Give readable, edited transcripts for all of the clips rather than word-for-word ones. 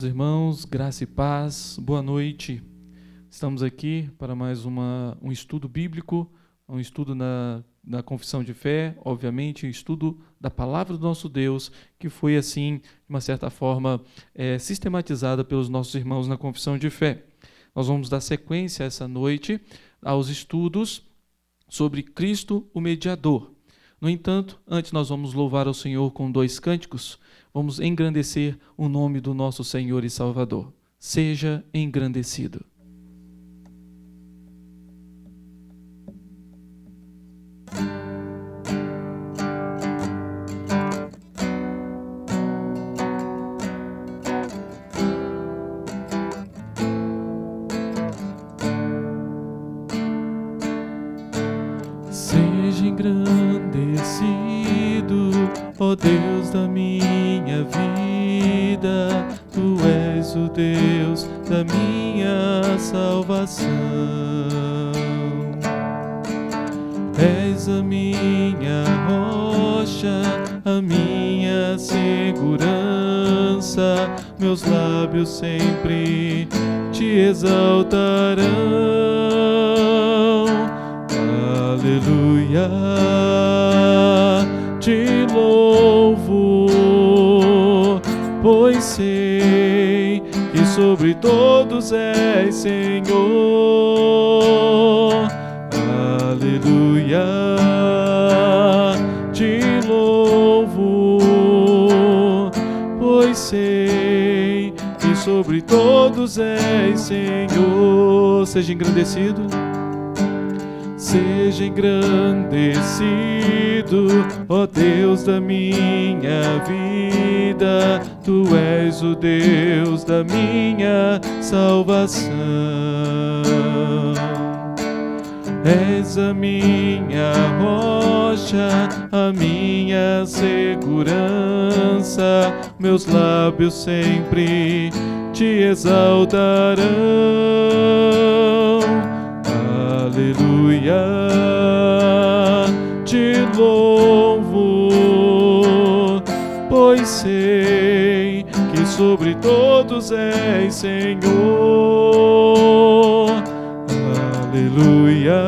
Irmãos, graça e paz, boa noite. Estamos aqui para mais um estudo bíblico, um estudo na confissão de fé, obviamente, um estudo da palavra do nosso Deus, que foi assim, de uma certa forma, sistematizada pelos nossos irmãos na confissão de fé. Nós vamos dar sequência essa noite aos estudos sobre Cristo, o mediador. No entanto, antes nós vamos louvar ao Senhor com 2 cânticos. Vamos engrandecer o nome do nosso Senhor e Salvador. Seja engrandecido. Seja engrandecido, ó Deus da minha vida, Tu és o Deus da minha salvação. És a minha rocha, a minha segurança, meus lábios sempre te exaltarão. Aleluia, te louvo, pois sei que sobre todos és Senhor. Aleluia, te louvo, pois sei que sobre todos és Senhor. Seja engrandecido. Seja engrandecido, ó Deus da minha vida, Tu és o Deus da minha salvação. És a minha rocha, a minha segurança, meus lábios sempre te exaltarão. Aleluia, te louvo, pois sei que sobre todos és Senhor. Aleluia,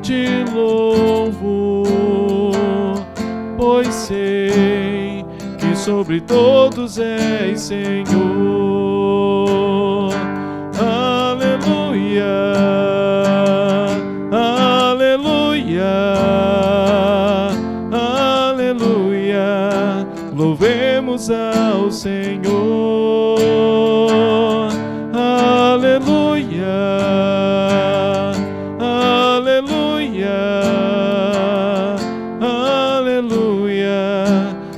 te louvo, pois sei que sobre todos és Senhor. Aleluia, aleluia, aleluia, louvemos ao Senhor. Aleluia, aleluia, aleluia,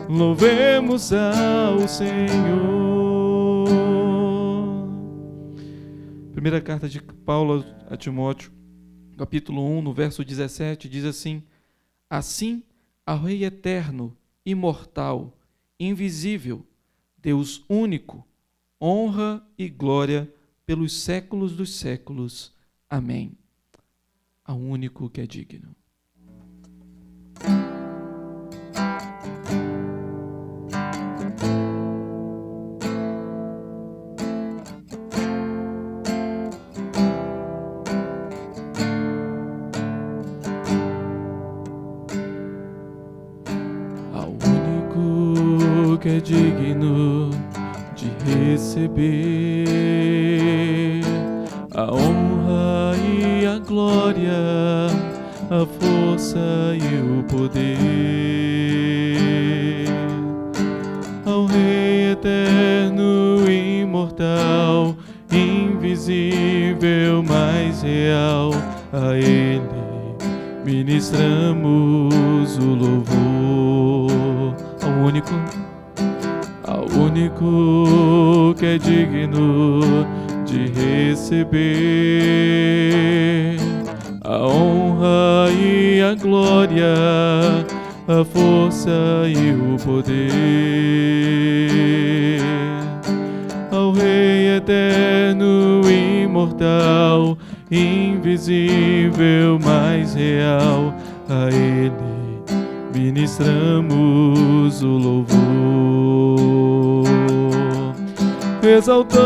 louvemos ao Senhor. Primeira carta de Paulo a Timóteo, capítulo 1, no verso 17, diz assim: Assim, ao Rei eterno, imortal, invisível, Deus único, honra e glória pelos séculos dos séculos. Amém. Ao único que é digno. Que é digno de receber a honra e a glória, a força e o poder. Ao Rei eterno, imortal, invisível, mais real, a Ele ministramos o louvor. Ao único que é digno de receber a honra e a glória, a força e o poder. Ao Rei eterno, imortal, invisível, mais real, a Ele ministramos o louvor. exaltamos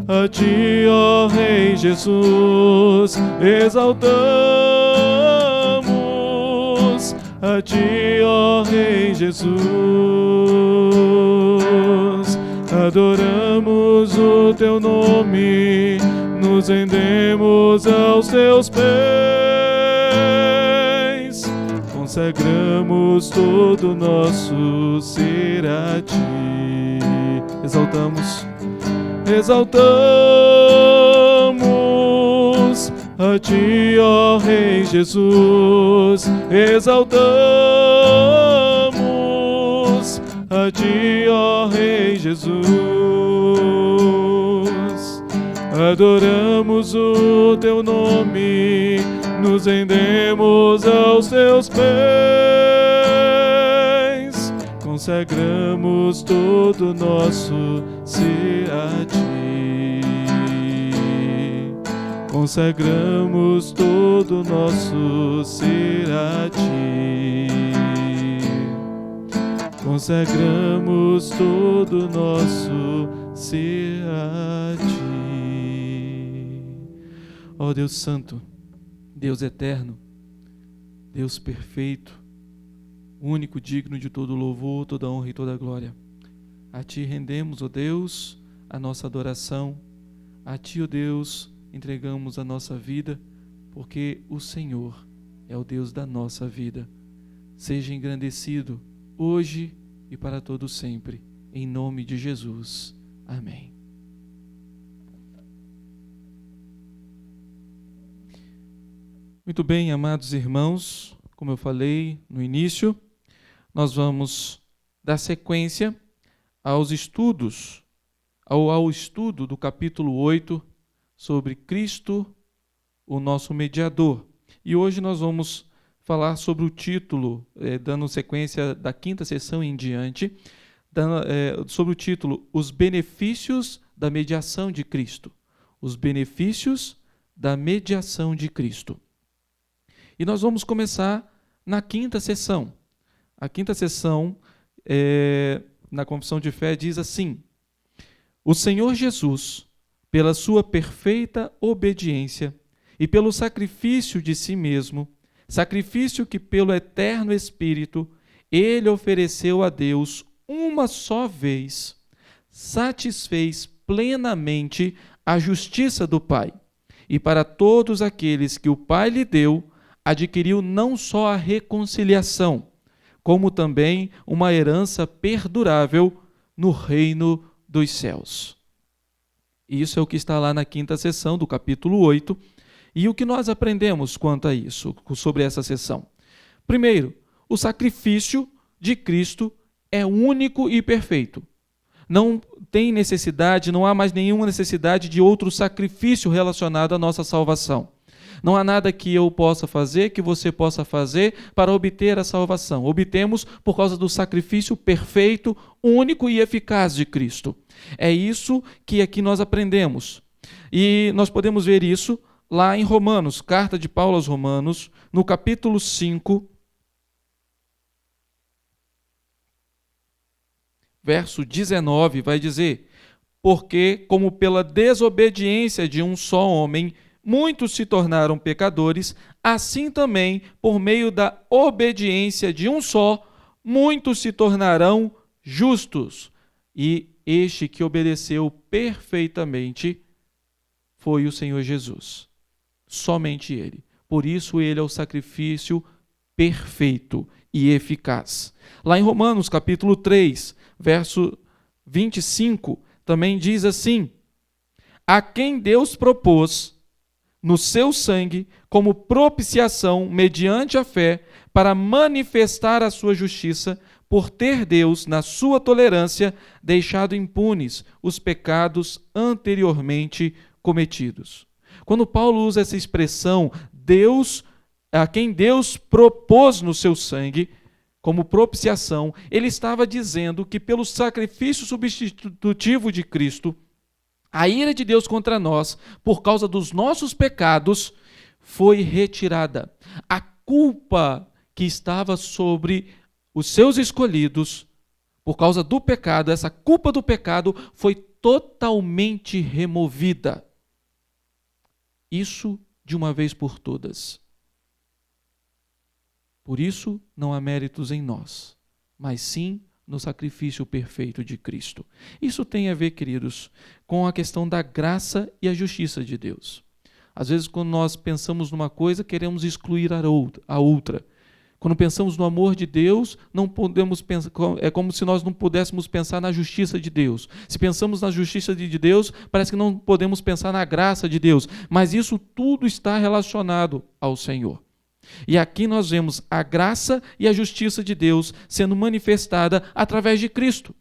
a Ti, ó Rei Jesus, exaltamos a Ti, ó Rei Jesus, adoramos o Teu nome, nos rendemos aos Teus pés, consagramos todo o nosso ser a Ti. Exaltamos a Ti, ó Rei Jesus, exaltamos a Ti, ó Rei Jesus, adoramos o Teu nome, nos rendemos aos Teus pés, consagramos todo o nosso ser a Ti. Consagramos todo o nosso ser a Ti. Consagramos todo o nosso ser a Ti. Ó Deus Santo, Deus Eterno, Deus Perfeito, único, digno de todo louvor, toda honra e toda glória. A Ti rendemos, ó Deus, a nossa adoração. A Ti, ó Deus, entregamos a nossa vida, porque o Senhor é o Deus da nossa vida. Seja engrandecido hoje e para todo sempre, em nome de Jesus. Amém. Muito bem, amados irmãos, como eu falei no início, nós vamos dar sequência aos estudos, ao estudo do capítulo 8, sobre Cristo, o nosso mediador. E hoje nós vamos falar sobre o título, dando sequência da quinta sessão em diante, sobre o título, Os benefícios da mediação de Cristo. Os benefícios da mediação de Cristo. E nós vamos começar na quinta sessão. A quinta sessão, na confissão de fé, diz assim: o Senhor Jesus, pela sua perfeita obediência e pelo sacrifício de si mesmo, sacrifício que pelo eterno Espírito ele ofereceu a Deus uma só vez, satisfez plenamente a justiça do Pai. E para todos aqueles que o Pai lhe deu, adquiriu não só a reconciliação, como também uma herança perdurável no reino dos céus. Isso é o que está lá na quinta sessão do capítulo 8. E o que nós aprendemos quanto a isso, sobre essa sessão? Primeiro, o sacrifício de Cristo é único e perfeito. Não tem necessidade, não há mais nenhuma necessidade de outro sacrifício relacionado à nossa salvação. Não há nada que eu possa fazer, que você possa fazer para obter a salvação. Obtemos por causa do sacrifício perfeito, único e eficaz de Cristo. É isso que aqui nós aprendemos. E nós podemos ver isso lá em Romanos, carta de Paulo aos Romanos, no capítulo 5, verso 19, vai dizer: porque, como pela desobediência de um só homem, muitos se tornaram pecadores, assim também, por meio da obediência de um só, muitos se tornarão justos. E este que obedeceu perfeitamente foi o Senhor Jesus. Somente Ele. Por isso Ele é o sacrifício perfeito e eficaz. Lá em Romanos, capítulo 3, verso 25, também diz assim: a quem Deus propôs no seu sangue como propiciação mediante a fé para manifestar a sua justiça, por ter Deus, na sua tolerância, deixado impunes os pecados anteriormente cometidos. Quando Paulo usa essa expressão, Deus, a quem Deus propôs no seu sangue como propiciação, ele estava dizendo que pelo sacrifício substitutivo de Cristo, a ira de Deus contra nós, por causa dos nossos pecados, foi retirada. A culpa que estava sobre os seus escolhidos, Por causa do pecado, essa culpa do pecado foi totalmente removida. Isso de uma vez por todas. Por isso, não há méritos em nós, mas sim no sacrifício perfeito de Cristo. Isso tem a ver, queridos, com a questão da graça e a justiça de Deus. Às vezes, quando nós pensamos numa coisa, queremos excluir a outra. Quando pensamos no amor de Deus, não podemos pensar, é como se nós não pudéssemos pensar na justiça de Deus. Se pensamos na justiça de Deus, parece que não podemos pensar na graça de Deus. Mas isso tudo está relacionado ao Senhor. E aqui nós vemos a graça e a justiça de Deus sendo manifestada através de Cristo.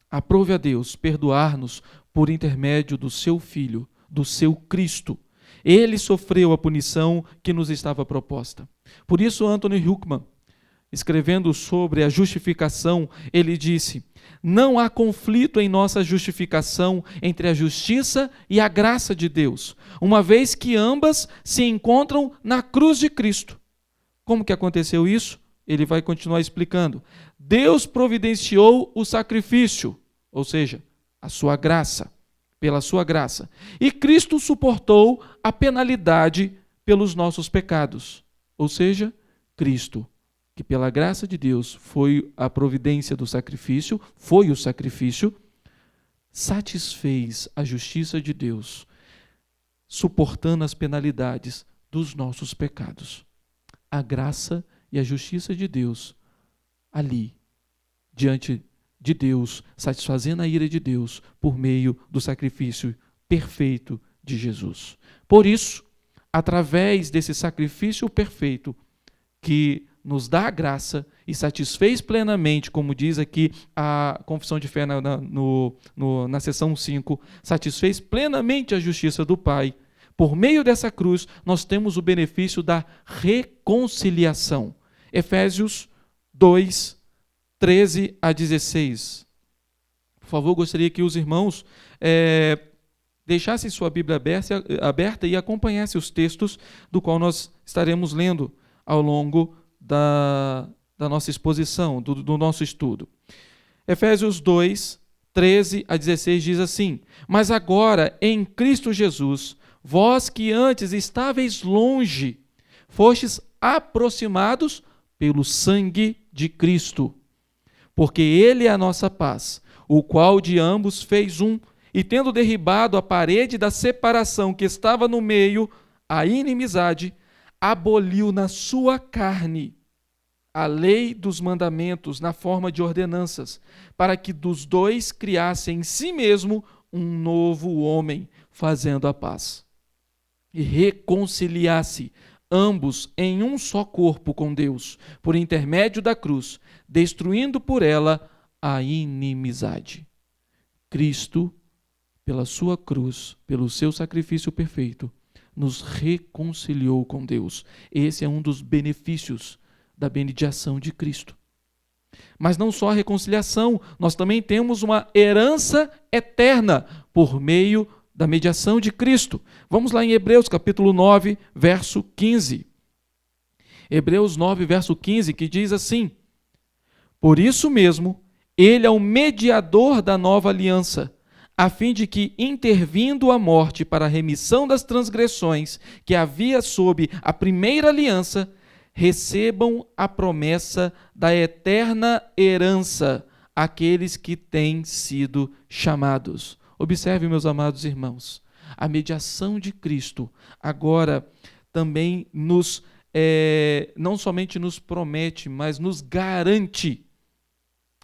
Aprove a Deus perdoar-nos por intermédio do seu Filho, do seu Cristo. Ele sofreu a punição que nos estava proposta. Por isso, Anthony Huckman, escrevendo sobre a justificação, ele disse: não há conflito em nossa justificação entre a justiça e a graça de Deus, uma vez que ambas se encontram na cruz de Cristo. Como que aconteceu isso? Ele vai continuar explicando. Deus providenciou o sacrifício, ou seja, a sua graça, pela sua graça. E Cristo suportou a penalidade pelos nossos pecados, ou seja, Cristo, que pela graça de Deus foi a providência do sacrifício, foi o sacrifício, satisfez a justiça de Deus, suportando as penalidades dos nossos pecados. A graça e a justiça de Deus ali, diante de Deus, satisfazendo a ira de Deus por meio do sacrifício perfeito de Jesus. Por isso, através desse sacrifício perfeito que nos dá a graça e satisfez plenamente, como diz aqui a Confissão de Fé na seção 5, satisfez plenamente a justiça do Pai. Por meio dessa cruz, nós temos o benefício da reconciliação. Efésios 2, 13 a 16. Por favor, gostaria que os irmãos deixassem sua Bíblia aberta e acompanhassem os textos do qual nós estaremos lendo ao longo da nossa exposição, do nosso estudo. Efésios 2, 13 a 16 diz assim: mas agora, em Cristo Jesus, vós que antes estáveis longe, fostes aproximados pelo sangue de Cristo, porque Ele é a nossa paz, o qual de ambos fez um, e tendo derribado a parede da separação que estava no meio, a inimizade, aboliu na sua carne a lei dos mandamentos na forma de ordenanças, para que dos dois criasse em si mesmo um novo homem, fazendo a paz, e reconciliasse ambos em um só corpo com Deus, por intermédio da cruz, destruindo por ela a inimizade. Cristo, pela sua cruz, pelo seu sacrifício perfeito, nos reconciliou com Deus. Esse é um dos benefícios da benedição de Cristo. Mas não só a reconciliação, nós também temos uma herança eterna por meio da mediação de Cristo. Vamos lá em Hebreus capítulo 9, verso 15. Hebreus 9, verso 15, que diz assim: por isso mesmo, ele é o mediador da nova aliança, a fim de que, intervindo a morte para a remissão das transgressões que havia sob a primeira aliança, recebam a promessa da eterna herança aqueles que têm sido chamados. Observe, meus amados irmãos, a mediação de Cristo agora também não somente nos promete, mas nos garante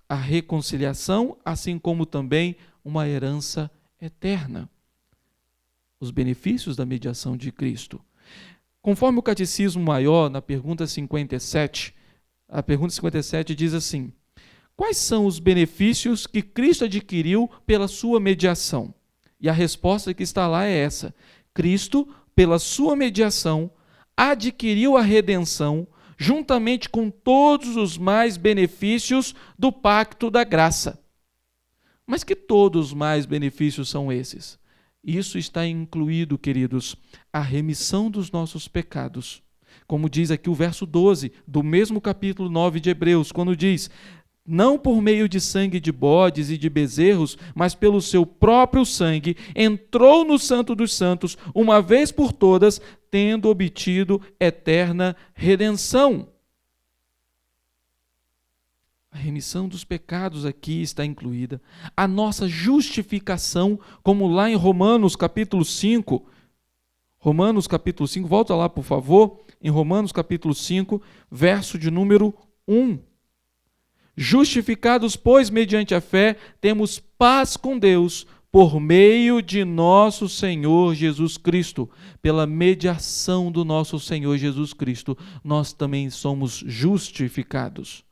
a reconciliação, assim como também uma herança eterna. Os benefícios da mediação de Cristo. Conforme o Catecismo Maior, na pergunta 57, a pergunta 57 diz assim: quais são os benefícios que Cristo adquiriu pela sua mediação? E a resposta que está lá é essa: Cristo, pela sua mediação, adquiriu a redenção, juntamente com todos os mais benefícios do pacto da graça. Mas que todos os mais benefícios são esses? Isso está incluído, queridos, a remissão dos nossos pecados. Como diz aqui o verso 12, do mesmo capítulo 9 de Hebreus, quando diz: não por meio de sangue de bodes e de bezerros, mas pelo seu próprio sangue, entrou no Santo dos Santos, uma vez por todas, tendo obtido eterna redenção. A remissão dos pecados aqui está incluída. A nossa justificação, como lá em Romanos capítulo 5, volta lá por favor, em Romanos capítulo 5, verso de número 1. Justificados, pois, mediante a fé, temos paz com Deus, por meio de nosso Senhor Jesus Cristo. Pela mediação do nosso Senhor Jesus Cristo, nós também somos justificados.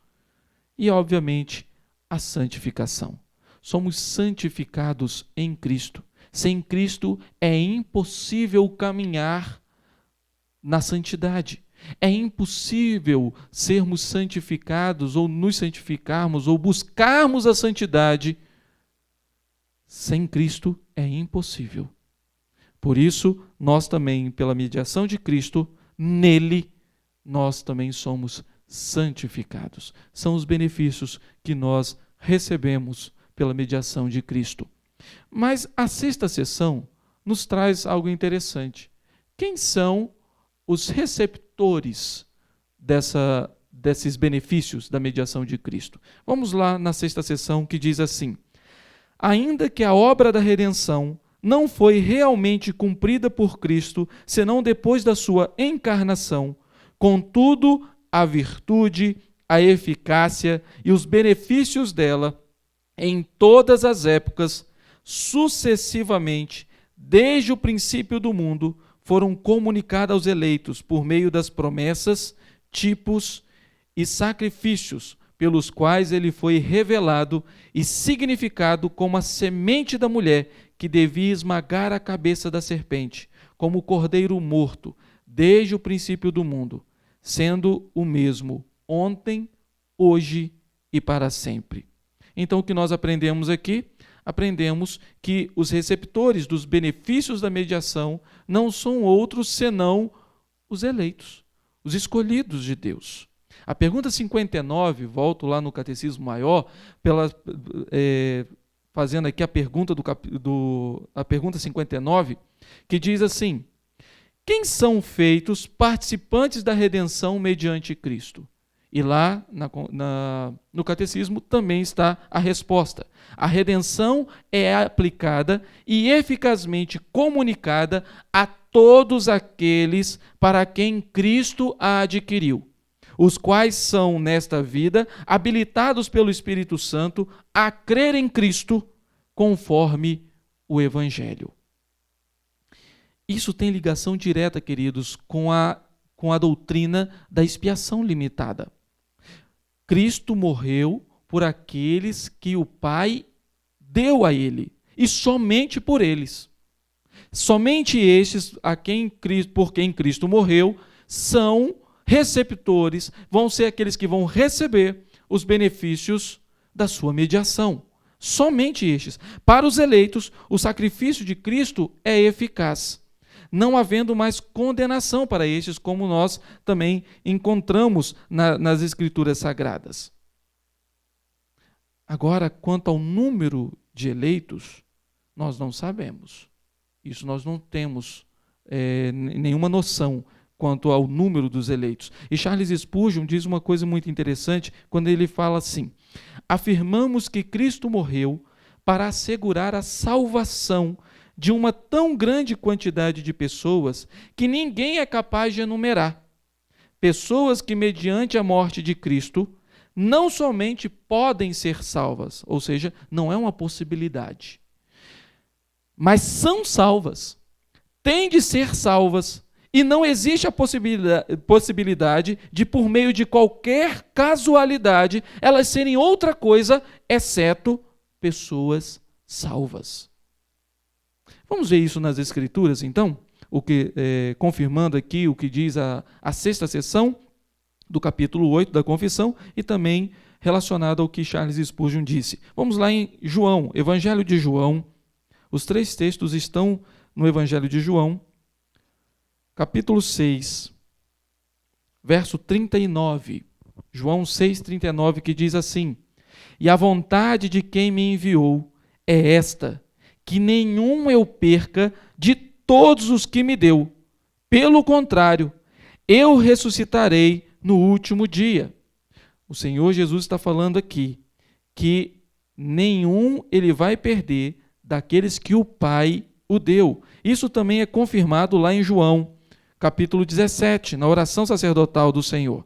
E, obviamente, a santificação. Somos santificados em Cristo. Sem Cristo é impossível caminhar na santidade. É impossível sermos santificados ou nos santificarmos ou buscarmos a santidade. Sem Cristo é impossível. Por isso, nós também, pela mediação de Cristo, nele, nós também somos santificados. São os benefícios que nós recebemos pela mediação de Cristo. Mas a sexta sessão nos traz algo interessante. Quem são os receptores desses benefícios da mediação de Cristo? Vamos lá na sexta sessão, que diz assim: ainda que a obra da redenção não foi realmente cumprida por Cristo, senão depois da sua encarnação, contudo, a virtude, a eficácia e os benefícios dela, em todas as épocas, sucessivamente, desde o princípio do mundo, foram comunicadas aos eleitos por meio das promessas, tipos e sacrifícios, pelos quais ele foi revelado e significado como a semente da mulher que devia esmagar a cabeça da serpente, como o cordeiro morto, desde o princípio do mundo, sendo o mesmo ontem, hoje e para sempre. Então, o que nós aprendemos aqui? Aprendemos que os receptores dos benefícios da mediação não são outros senão os eleitos, os escolhidos de Deus. A pergunta 59, volto lá no Catecismo Maior, fazendo aqui a pergunta a pergunta 59, que diz assim: quem são feitos participantes da redenção mediante Cristo? E lá no Catecismo também está a resposta. A redenção é aplicada e eficazmente comunicada a todos aqueles para quem Cristo a adquiriu, os quais são, nesta vida, habilitados pelo Espírito Santo a crer em Cristo conforme o Evangelho. Isso tem ligação direta, queridos, com a doutrina da expiação limitada. Cristo morreu por aqueles que o Pai deu a ele, e somente por eles. Somente estes por quem Cristo morreu são receptores, vão ser aqueles que vão receber os benefícios da sua mediação. Somente estes. Para os eleitos, o sacrifício de Cristo é eficaz, não havendo mais condenação para estes, como nós também encontramos nas Escrituras Sagradas. Agora, quanto ao número de eleitos, nós não sabemos. Isso nós não temos nenhuma noção quanto ao número dos eleitos. E Charles Spurgeon diz uma coisa muito interessante quando ele fala assim: afirmamos que Cristo morreu para assegurar a salvação de uma tão grande quantidade de pessoas que ninguém é capaz de enumerar. Pessoas que, mediante a morte de Cristo, não somente podem ser salvas, ou seja, não é uma possibilidade, mas são salvas, têm de ser salvas, e não existe a possibilidade de, por meio de qualquer casualidade, elas serem outra coisa, exceto pessoas salvas. Vamos ver isso nas Escrituras, então? Confirmando aqui o que diz a sexta sessão do capítulo 8 da Confissão e também relacionado ao que Charles Spurgeon disse. Vamos lá em João, Evangelho de João. Os 3 textos estão no Evangelho de João, capítulo 6, verso 39. João 6, 39, que diz assim: E a vontade de quem me enviou é esta, que nenhum eu perca de todos os que me deu. Pelo contrário, eu ressuscitarei no último dia. O Senhor Jesus está falando aqui que nenhum ele vai perder daqueles que o Pai o deu. Isso também é confirmado lá em João, capítulo 17, na oração sacerdotal do Senhor.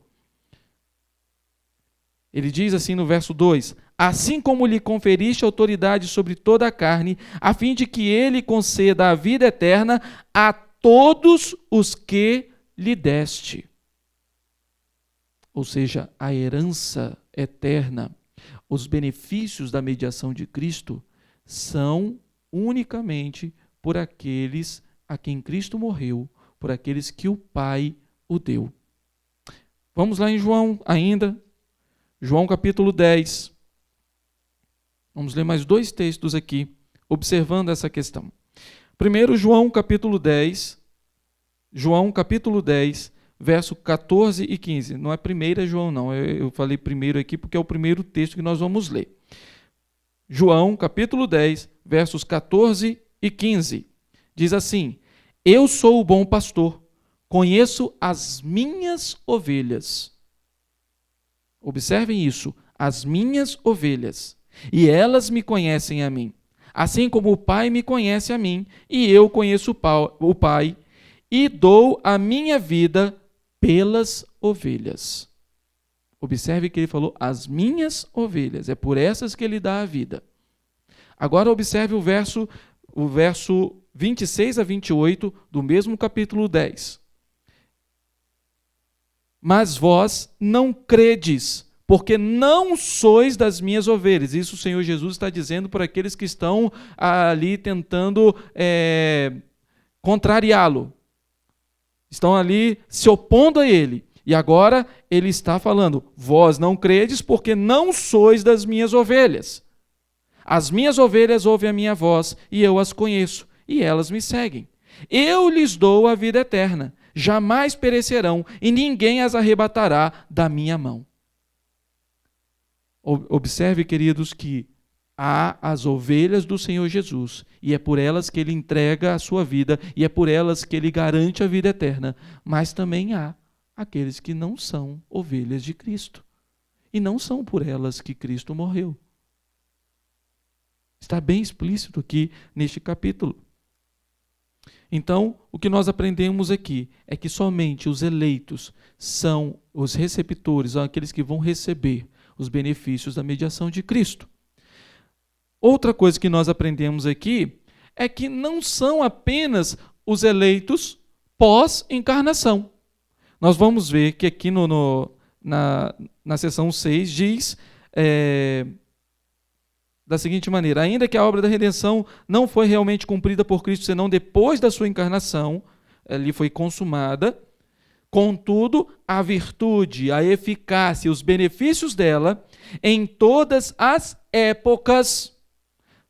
Ele diz assim no verso 2: assim como lhe conferiste autoridade sobre toda a carne, a fim de que ele conceda a vida eterna a todos os que lhe deste. Ou seja, a herança eterna, os benefícios da mediação de Cristo são unicamente por aqueles a quem Cristo morreu, por aqueles que o Pai o deu. Vamos lá em João ainda, João capítulo 10. Vamos ler mais 2 textos aqui, observando essa questão. Primeiro, João capítulo 10, verso 14 e 15. Não é 1 João, não. Eu falei primeiro aqui porque é o primeiro texto que nós vamos ler. João capítulo 10, versos 14 e 15. Diz assim: eu sou o bom pastor, conheço as minhas ovelhas. Observem isso, as minhas ovelhas, e elas me conhecem a mim, assim como o Pai me conhece a mim, e eu conheço o Pai, e dou a minha vida pelas ovelhas. Observe que ele falou, as minhas ovelhas, é por essas que ele dá a vida. Agora observe o verso 26 a 28 do mesmo capítulo 10. Mas vós não credes, porque não sois das minhas ovelhas. Isso o Senhor Jesus está dizendo para aqueles que estão ali tentando contrariá-lo. Estão ali se opondo a ele. E agora ele está falando, vós não credes porque não sois das minhas ovelhas. As minhas ovelhas ouvem a minha voz e eu as conheço e elas me seguem. Eu lhes dou a vida eterna. Jamais perecerão, e ninguém as arrebatará da minha mão. Observe, queridos, que há as ovelhas do Senhor Jesus, e é por elas que ele entrega a sua vida, e é por elas que ele garante a vida eterna, mas também há aqueles que não são ovelhas de Cristo, e não são por elas que Cristo morreu. Está bem explícito aqui neste capítulo. Então, o que nós aprendemos aqui é que somente os eleitos são os receptores, são aqueles que vão receber os benefícios da mediação de Cristo. Outra coisa que nós aprendemos aqui é que não são apenas os eleitos pós-encarnação. Nós vamos ver que aqui na seção 6 diz da seguinte maneira: ainda que a obra da redenção não foi realmente cumprida por Cristo senão depois da sua encarnação, ali foi consumada, contudo, a virtude, a eficácia, os benefícios dela, em todas as épocas,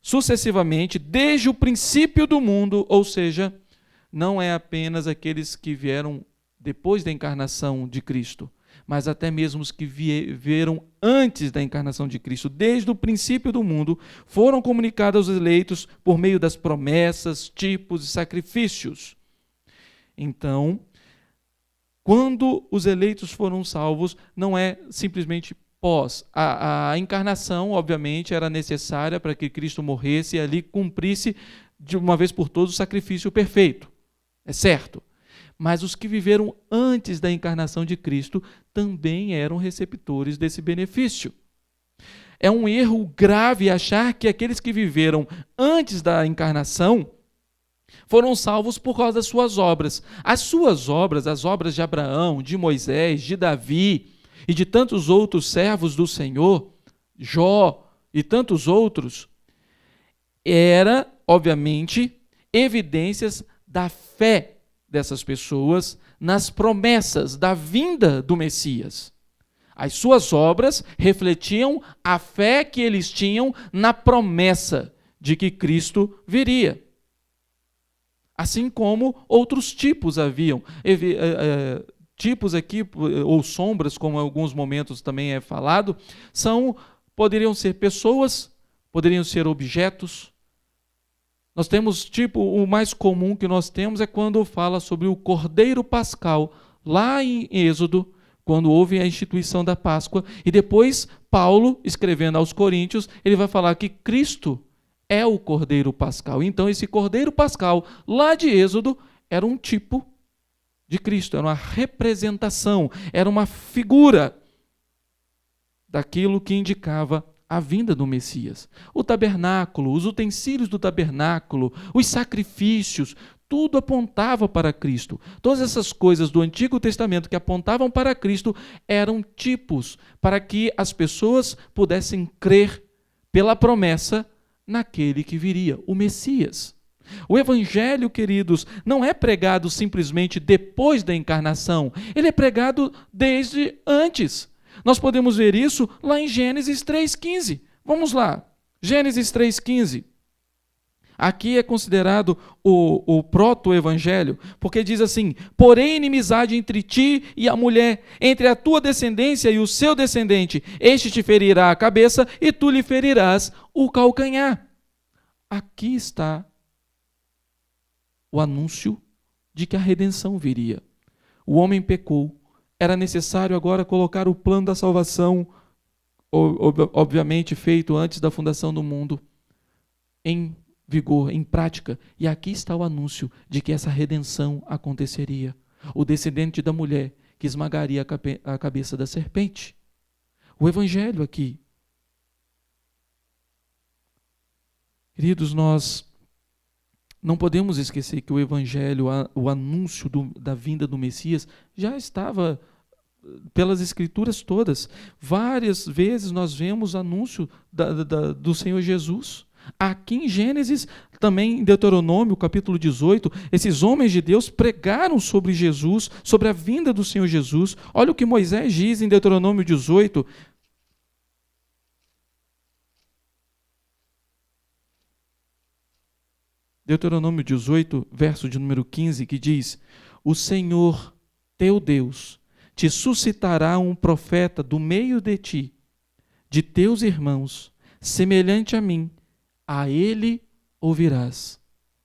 sucessivamente, desde o princípio do mundo, ou seja, não é apenas aqueles que vieram depois da encarnação de Cristo, mas até mesmo os que vieram antes da encarnação de Cristo, desde o princípio do mundo, foram comunicados aos eleitos por meio das promessas, tipos e sacrifícios. Então, quando os eleitos foram salvos, não é simplesmente pós. A encarnação, obviamente, era necessária para que Cristo morresse e ali cumprisse de uma vez por todas o sacrifício perfeito. É certo. Mas os que viveram antes da encarnação de Cristo também eram receptores desse benefício. É um erro grave achar que aqueles que viveram antes da encarnação foram salvos por causa das suas obras. As suas obras, as obras de Abraão, de Moisés, de Davi e de tantos outros servos do Senhor, Jó e tantos outros, era, obviamente, evidências da fé dessas pessoas nas promessas da vinda do Messias. As suas obras refletiam a fé que eles tinham na promessa de que Cristo viria. Assim como outros tipos haviam. Tipos aqui, ou sombras, como em alguns momentos também é falado, são poderiam ser pessoas, poderiam ser objetos. Nós temos, o mais comum que nós temos é quando fala sobre o Cordeiro Pascal, lá em Êxodo, quando houve a instituição da Páscoa, e depois Paulo, escrevendo aos Coríntios, ele vai falar que Cristo é o Cordeiro Pascal. Então, esse Cordeiro Pascal, lá de Êxodo, era um tipo de Cristo, era uma representação, era uma figura daquilo que indicava a vinda do Messias. O tabernáculo, os utensílios do tabernáculo, os sacrifícios, tudo apontava para Cristo. Todas essas coisas do Antigo Testamento que apontavam para Cristo eram tipos para que as pessoas pudessem crer pela promessa naquele que viria, o Messias. O Evangelho, queridos, não é pregado simplesmente depois da encarnação, ele é pregado desde antes. Nós podemos ver isso lá em Gênesis 3,15. Vamos lá, Gênesis 3,15. Aqui é considerado o proto-evangelho, porque diz assim: porém inimizade entre ti e a mulher, entre a tua descendência e o seu descendente, este te ferirá a cabeça e tu lhe ferirás o calcanhar. Aqui está o anúncio de que a redenção viria. O homem pecou, era necessário agora colocar o plano da salvação, obviamente feito antes da fundação do mundo, em vigor, em prática. E aqui está o anúncio de que essa redenção aconteceria. O descendente da mulher que esmagaria a cabeça da serpente. O Evangelho aqui. Queridos, nós não podemos esquecer que o Evangelho, o anúncio da vinda do Messias, já estava pelas Escrituras todas. Várias vezes nós vemos o anúncio do Senhor Jesus. Aqui em Gênesis, também em Deuteronômio, capítulo 18, esses homens de Deus pregaram sobre Jesus, sobre a vinda do Senhor Jesus. Olha o que Moisés diz em Deuteronômio 18. Deuteronômio 18, verso de número 15, que diz: o Senhor, teu Deus, te suscitará um profeta do meio de ti, de teus irmãos, semelhante a mim, a ele ouvirás.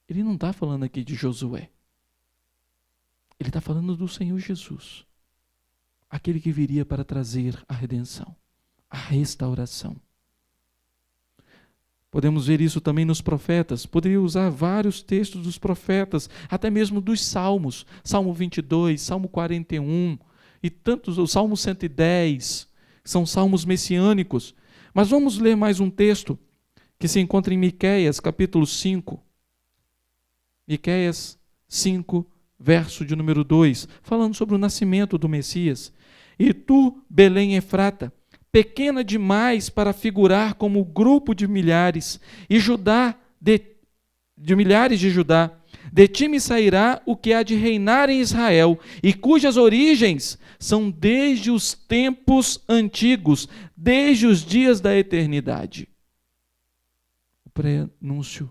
Ele não está falando aqui de Josué. Ele está falando do Senhor Jesus, aquele que viria para trazer a redenção, a restauração. Podemos ver isso também nos profetas. Poderia usar vários textos dos profetas, até mesmo dos salmos. Salmo 22, Salmo 41 e tantos, o Salmo 110, são salmos messiânicos. Mas vamos ler mais um texto que se encontra em Miqueias, capítulo 5. Miqueias 5, verso de número 2, falando sobre o nascimento do Messias. E tu, Belém Efrata, pequena demais para figurar como grupo de milhares, e Judá, de milhares de Judá, de ti me sairá o que há de reinar em Israel, e cujas origens são desde os tempos antigos, desde os dias da eternidade. O prenúncio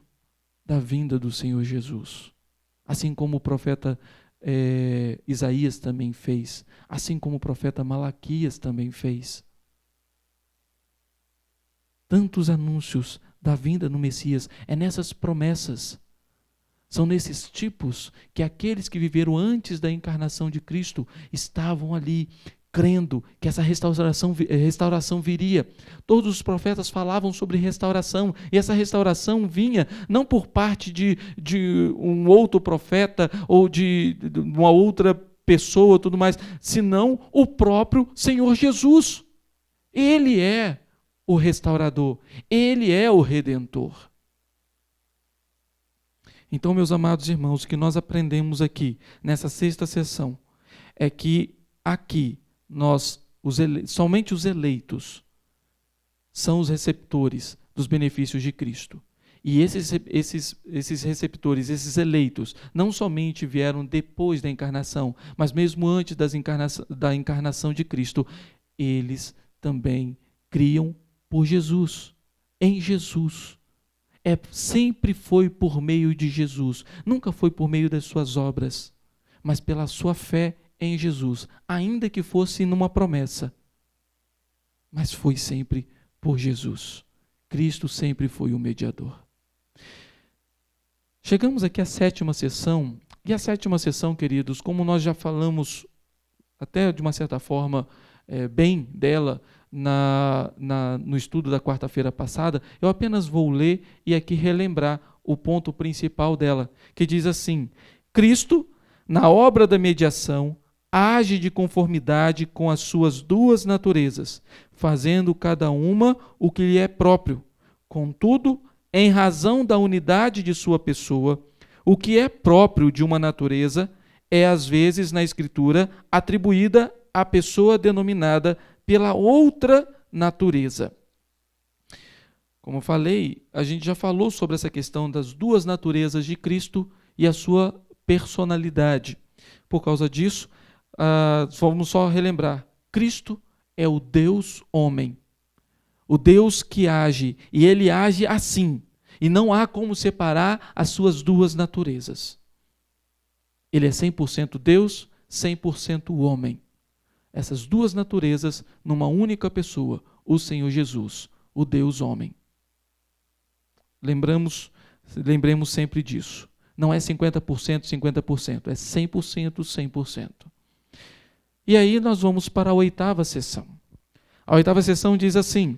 da vinda do Senhor Jesus, assim como o profeta Isaías também fez, assim como o profeta Malaquias também fez. Tantos anúncios da vinda do Messias, é nessas promessas, são nesses tipos que aqueles que viveram antes da encarnação de Cristo estavam ali, crendo que essa restauração viria. Todos os profetas falavam sobre restauração, e essa restauração vinha não por parte de um outro profeta ou de uma outra pessoa, tudo mais, senão o próprio Senhor Jesus. Ele é o restaurador, ele é o redentor. Então, meus amados irmãos, o que nós aprendemos aqui, nessa sexta sessão, é que aqui, somente os eleitos são os receptores dos benefícios de Cristo. E esses receptores, esses eleitos, não somente vieram depois da encarnação, mas mesmo antes da encarnação de Cristo, eles também criam por Jesus, em Jesus. Sempre foi por meio de Jesus, nunca foi por meio das suas obras, mas pela sua fé em Jesus, ainda que fosse numa promessa, mas foi sempre por Jesus. Cristo sempre foi o mediador. Chegamos aqui à sétima sessão, e a sétima sessão, queridos, como nós já falamos, até de uma certa forma, bem dela no estudo da quarta-feira passada, eu apenas vou ler e aqui relembrar o ponto principal dela, que diz assim: Cristo, na obra da mediação, age de conformidade com as suas duas naturezas, fazendo cada uma o que lhe é próprio. Contudo, em razão da unidade de sua pessoa, o que é próprio de uma natureza é, às vezes, na Escritura, atribuída à pessoa denominada pela outra natureza. Como falei, a gente já falou sobre essa questão das duas naturezas de Cristo e a sua personalidade. Por causa disso, vamos só relembrar: Cristo é o Deus homem, o Deus que age, e ele age assim, e não há como separar as suas duas naturezas. Ele é 100% Deus, 100% homem. Essas duas naturezas numa única pessoa, o Senhor Jesus, o Deus homem. Lembremos sempre disso. Não é 50%, 50%, é 100%, 100%. E aí nós vamos para a oitava sessão. A oitava sessão diz assim: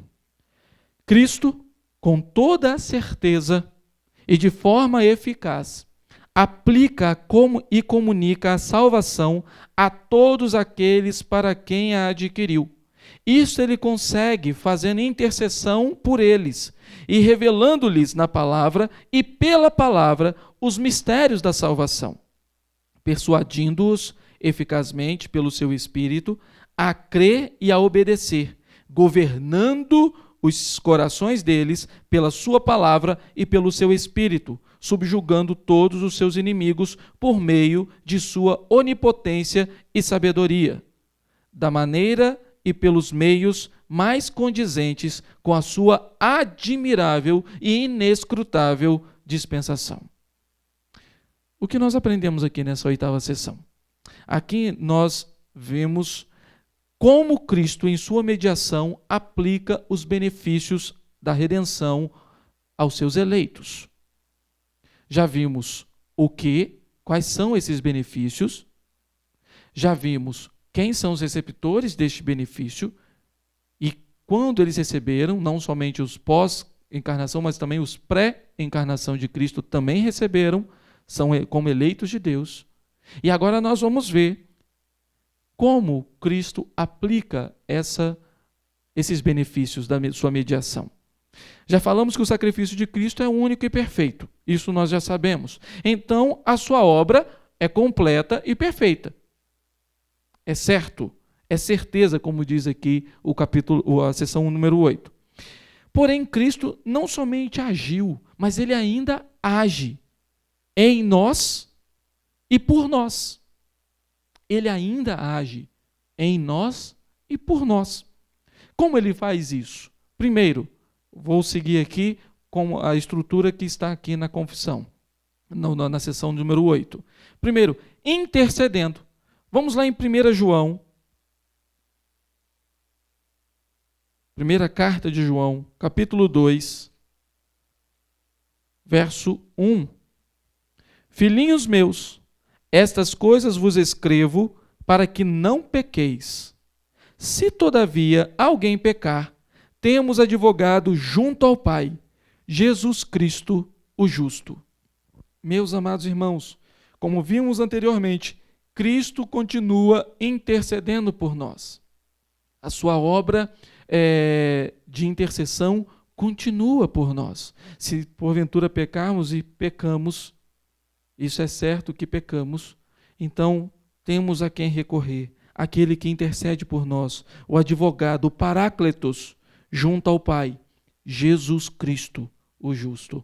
Cristo, com toda a certeza e de forma eficaz, aplica e comunica a salvação a todos aqueles para quem a adquiriu. Isso ele consegue fazendo intercessão por eles e revelando-lhes na palavra e pela palavra os mistérios da salvação, persuadindo-os eficazmente pelo seu Espírito a crer e a obedecer, governando os corações deles pela sua palavra e pelo seu Espírito, subjugando todos os seus inimigos por meio de sua onipotência e sabedoria, da maneira e pelos meios mais condizentes com a sua admirável e inescrutável dispensação. O que nós aprendemos aqui nessa oitava sessão? Aqui nós vemos como Cristo, em sua mediação, aplica os benefícios da redenção aos seus eleitos. Já vimos quais são esses benefícios, já vimos quem são os receptores deste benefício e quando eles receberam, não somente os pós-encarnação, mas também os pré-encarnação de Cristo também receberam, são como eleitos de Deus. E agora nós vamos ver como Cristo aplica esses benefícios da sua mediação. Já falamos que o sacrifício de Cristo é único e perfeito. Isso nós já sabemos. Então, a sua obra é completa e perfeita. É certo, é certeza, como diz aqui a seção número 8. Porém, Cristo não somente agiu, mas ele ainda age em nós e por nós. Ele ainda age em nós e por nós. Como ele faz isso? Primeiro, vou seguir aqui com a estrutura que está aqui na confissão, na seção número 8. Primeiro, intercedendo. Vamos lá em 1 João, primeira carta de João, capítulo 2, verso 1. Filhinhos meus, estas coisas vos escrevo para que não pequeis. Se, todavia, alguém pecar, temos advogado junto ao Pai, Jesus Cristo, o justo. Meus amados irmãos, como vimos anteriormente, Cristo continua intercedendo por nós. A sua obra de intercessão continua por nós. Se porventura pecarmos e pecamos, isso é certo que pecamos, então temos a quem recorrer, aquele que intercede por nós, o advogado, o Paráclitos, junto ao Pai, Jesus Cristo, o justo.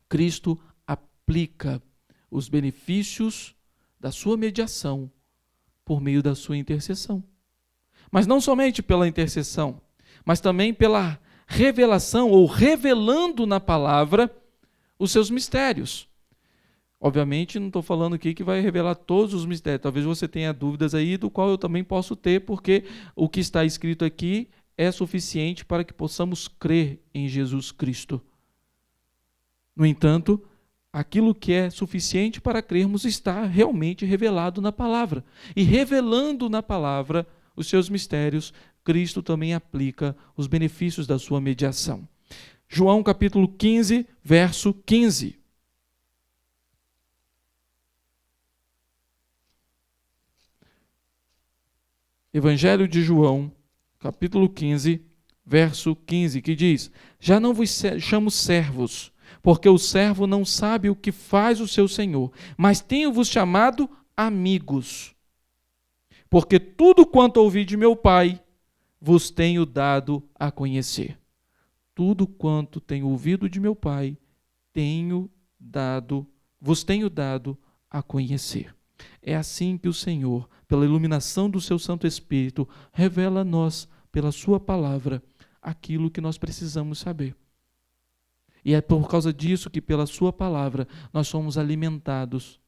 Cristo aplica os benefícios da sua mediação por meio da sua intercessão. Mas não somente pela intercessão, mas também pela revelação ou revelando na palavra os seus mistérios. Obviamente, não estou falando aqui que vai revelar todos os mistérios. Talvez você tenha dúvidas aí, do qual eu também posso ter, porque o que está escrito aqui é suficiente para que possamos crer em Jesus Cristo. No entanto, aquilo que é suficiente para crermos está realmente revelado na palavra. E revelando na palavra os seus mistérios, Cristo também aplica os benefícios da sua mediação. João capítulo 15, verso 15. Evangelho de João, capítulo 15, verso 15, que diz: Já não vos chamo servos, porque o servo não sabe o que faz o seu senhor, mas tenho-vos chamado amigos, porque tudo quanto ouvi de meu Pai vos tenho dado a conhecer. Tudo quanto tenho ouvido de meu Pai vos tenho dado a conhecer. É assim que o Senhor, pela iluminação do seu Santo Espírito, revela a nós, pela sua palavra, aquilo que nós precisamos saber. E é por causa disso que, pela sua palavra, nós somos alimentados.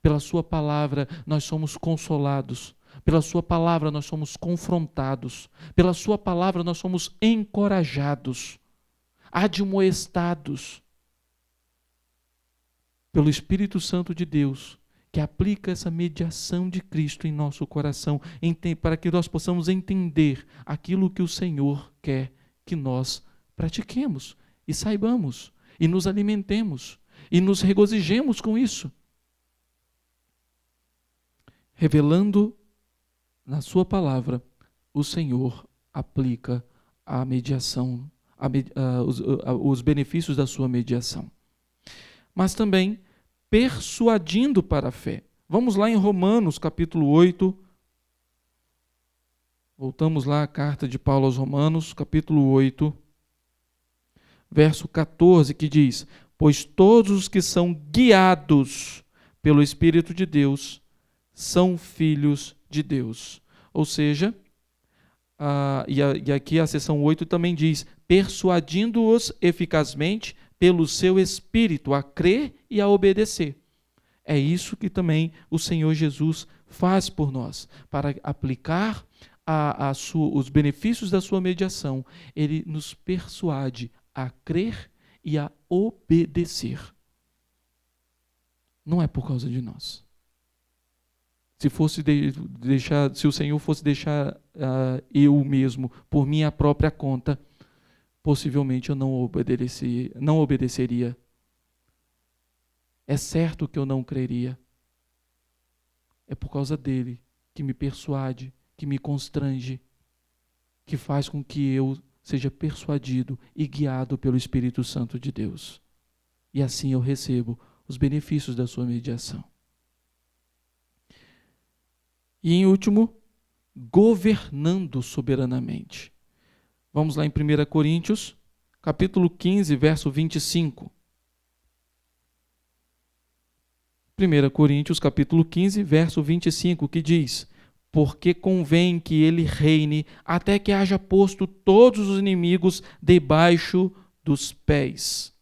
Pela sua palavra, nós somos consolados. Pela sua palavra, nós somos confrontados. Pela sua palavra, nós somos encorajados, admoestados. Pelo Espírito Santo de Deus, que aplica essa mediação de Cristo em nosso coração, para que nós possamos entender aquilo que o Senhor quer que nós pratiquemos e saibamos, e nos alimentemos, e nos regozijemos com isso. Revelando na sua palavra, o Senhor aplica a mediação, os benefícios da sua mediação. Mas também persuadindo para a fé. Vamos lá em Romanos, capítulo 8. Voltamos lá à carta de Paulo aos Romanos, capítulo 8, verso 14, que diz: Pois todos os que são guiados pelo Espírito de Deus são filhos de Deus. Ou seja, e aqui a seção 8 também diz: persuadindo-os eficazmente pelo seu Espírito a crer e a obedecer. É isso que também o Senhor Jesus faz por nós, para aplicar os benefícios da sua mediação. Ele nos persuade a crer e a obedecer. Não é por causa de nós. Se o Senhor fosse deixar eu mesmo por minha própria conta, possivelmente eu não obedeceria. É certo que eu não creria. É por causa dele que me persuade, que me constrange, que faz com que eu seja persuadido e guiado pelo Espírito Santo de Deus. E assim eu recebo os benefícios da sua mediação. E em último, governando soberanamente. Vamos lá em 1 Coríntios, capítulo 15, verso 25. 1 Coríntios, capítulo 15, verso 25, que diz: Porque convém que ele reine até que haja posto todos os inimigos debaixo dos pés.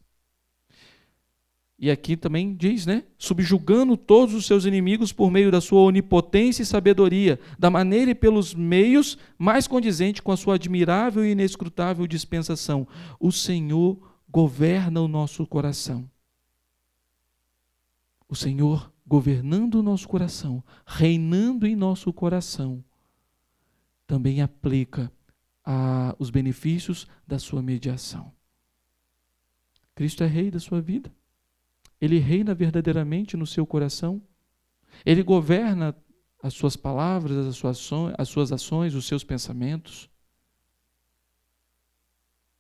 E aqui também diz, subjugando todos os seus inimigos por meio da sua onipotência e sabedoria, da maneira e pelos meios mais condizentes com a sua admirável e inescrutável dispensação. O Senhor governa o nosso coração. O Senhor governando o nosso coração, reinando em nosso coração, também aplica os benefícios da sua mediação. Cristo é rei da sua vida. Ele reina verdadeiramente no seu coração. Ele governa as suas palavras, as suas ações, os seus pensamentos.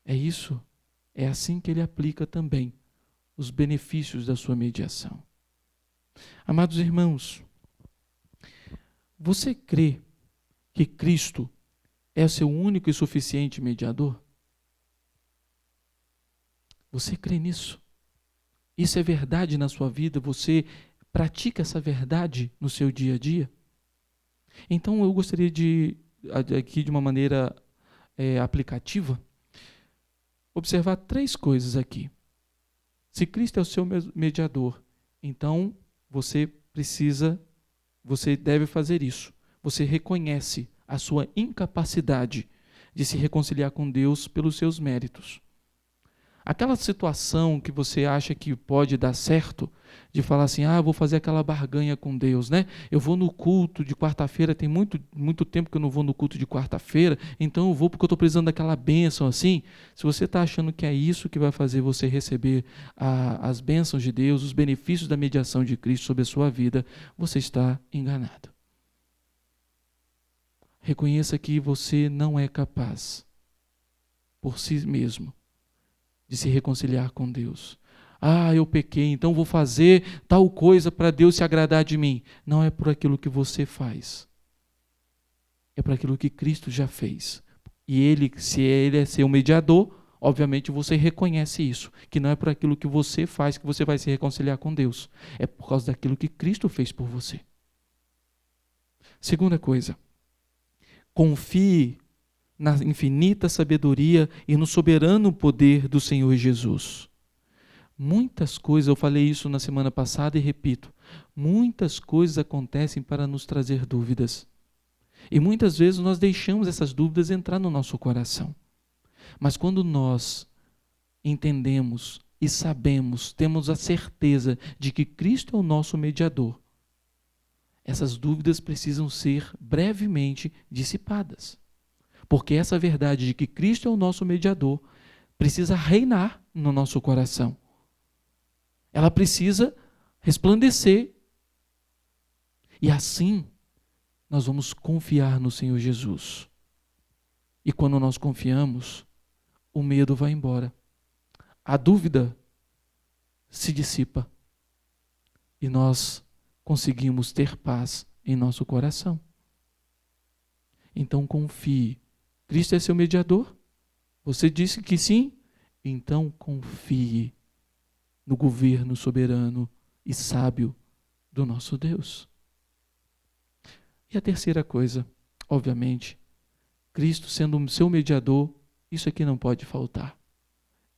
É isso. É assim que ele aplica também os benefícios da sua mediação. Amados irmãos, você crê que Cristo é o seu único e suficiente mediador? Você crê nisso? Isso é verdade na sua vida? Você pratica essa verdade no seu dia a dia? Então eu gostaria aqui de uma maneira aplicativa, observar 3 coisas aqui. Se Cristo é o seu mediador, então você deve fazer isso. Você reconhece a sua incapacidade de se reconciliar com Deus pelos seus méritos. Aquela situação que você acha que pode dar certo, de falar assim, vou fazer aquela barganha com Deus, né? Eu vou no culto de quarta-feira, tem muito tempo que eu não vou no culto de quarta-feira, então eu vou porque eu estou precisando daquela bênção assim. Se você está achando que é isso que vai fazer você receber as bênçãos de Deus, os benefícios da mediação de Cristo sobre a sua vida, você está enganado. Reconheça que você não é capaz, por si mesmo, de se reconciliar com Deus. Eu pequei, então vou fazer tal coisa para Deus se agradar de mim. Não é por aquilo que você faz. É por aquilo que Cristo já fez. E Ele, se Ele é seu mediador, obviamente você reconhece isso, que não é por aquilo que você faz que você vai se reconciliar com Deus. É por causa daquilo que Cristo fez por você. Segunda coisa, confie na infinita sabedoria e no soberano poder do Senhor Jesus. Muitas coisas, eu falei isso na semana passada e repito, muitas coisas acontecem para nos trazer dúvidas. E muitas vezes nós deixamos essas dúvidas entrar no nosso coração. Mas quando nós entendemos e sabemos, temos a certeza de que Cristo é o nosso mediador, essas dúvidas precisam ser brevemente dissipadas. Porque essa verdade de que Cristo é o nosso mediador precisa reinar no nosso coração. Ela precisa resplandecer. E assim, nós vamos confiar no Senhor Jesus. E quando nós confiamos, o medo vai embora. A dúvida se dissipa. E nós conseguimos ter paz em nosso coração. Então confie. Cristo é seu mediador? Você disse que sim? Então confie no governo soberano e sábio do nosso Deus. E a terceira coisa, obviamente, Cristo sendo o seu mediador, isso aqui não pode faltar.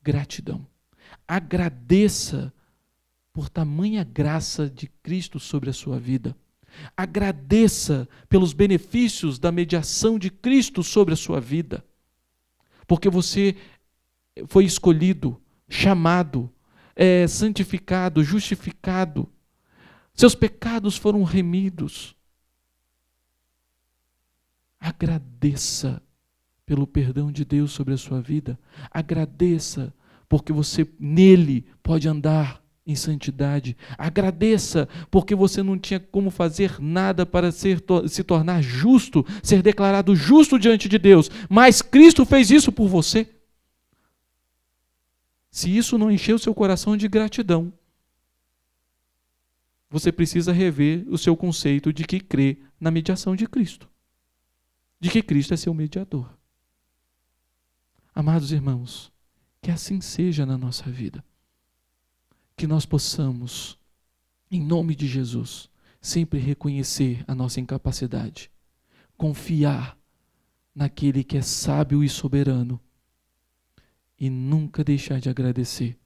Gratidão. Agradeça por tamanha graça de Cristo sobre a sua vida. Agradeça pelos benefícios da mediação de Cristo sobre a sua vida. Porque você foi escolhido, chamado, santificado, justificado. Seus pecados foram remidos. Agradeça pelo perdão de Deus sobre a sua vida. Agradeça porque você nele pode andar em santidade. Agradeça porque você não tinha como fazer nada para se tornar justo, ser declarado justo diante de Deus, mas Cristo fez isso por você. Se isso não encher o seu coração de gratidão, você precisa rever o seu conceito de que crê na mediação de Cristo, de que Cristo é seu mediador. Amados irmãos, que assim seja na nossa vida. Que nós possamos, em nome de Jesus, sempre reconhecer a nossa incapacidade, confiar naquele que é sábio e soberano e nunca deixar de agradecer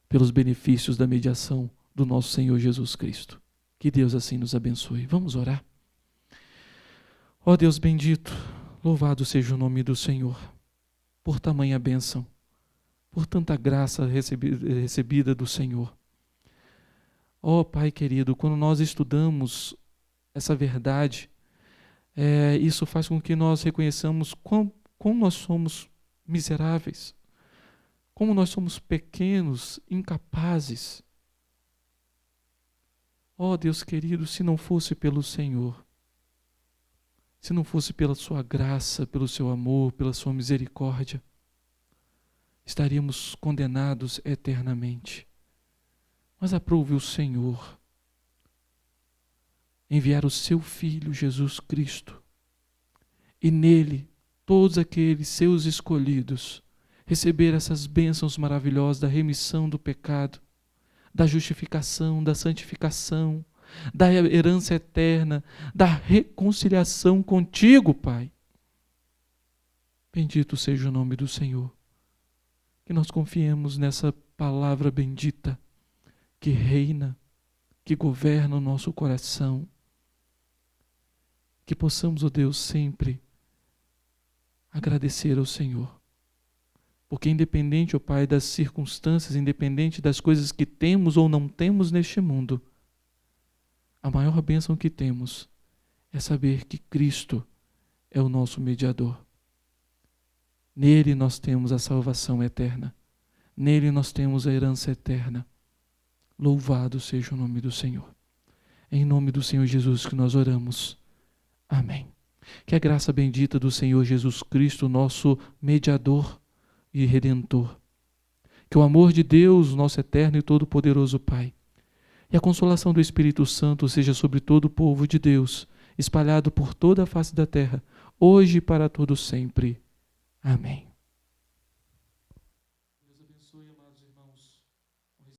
pelos benefícios da mediação do nosso Senhor Jesus Cristo. Que Deus assim nos abençoe. Vamos orar. Ó Deus bendito, louvado seja o nome do Senhor, por tamanha bênção, por tanta graça recebida do Senhor. Ó Pai querido, quando nós estudamos essa verdade, isso faz com que nós reconheçamos como nós somos miseráveis, como nós somos pequenos, incapazes. Ó Deus querido, se não fosse pelo Senhor, se não fosse pela sua graça, pelo seu amor, pela sua misericórdia, estaríamos condenados eternamente. Mas aprove o Senhor enviar o seu Filho Jesus Cristo e nele todos aqueles seus escolhidos receber essas bênçãos maravilhosas da remissão do pecado, da justificação, da santificação, da herança eterna, da reconciliação contigo, Pai. Bendito seja o nome do Senhor. Que nós confiemos nessa palavra bendita que reina, que governa o nosso coração. Que possamos, ó Deus, sempre agradecer ao Senhor. Porque independente, ó Pai, das circunstâncias, independente das coisas que temos ou não temos neste mundo, a maior bênção que temos é saber que Cristo é o nosso mediador. Nele nós temos a salvação eterna. Nele nós temos a herança eterna. Louvado seja o nome do Senhor. É em nome do Senhor Jesus que nós oramos. Amém. Que a graça bendita do Senhor Jesus Cristo, nosso mediador e redentor, que o amor de Deus, nosso eterno e todo-poderoso Pai, e a consolação do Espírito Santo seja sobre todo o povo de Deus, espalhado por toda a face da terra, hoje e para todo sempre. Amém.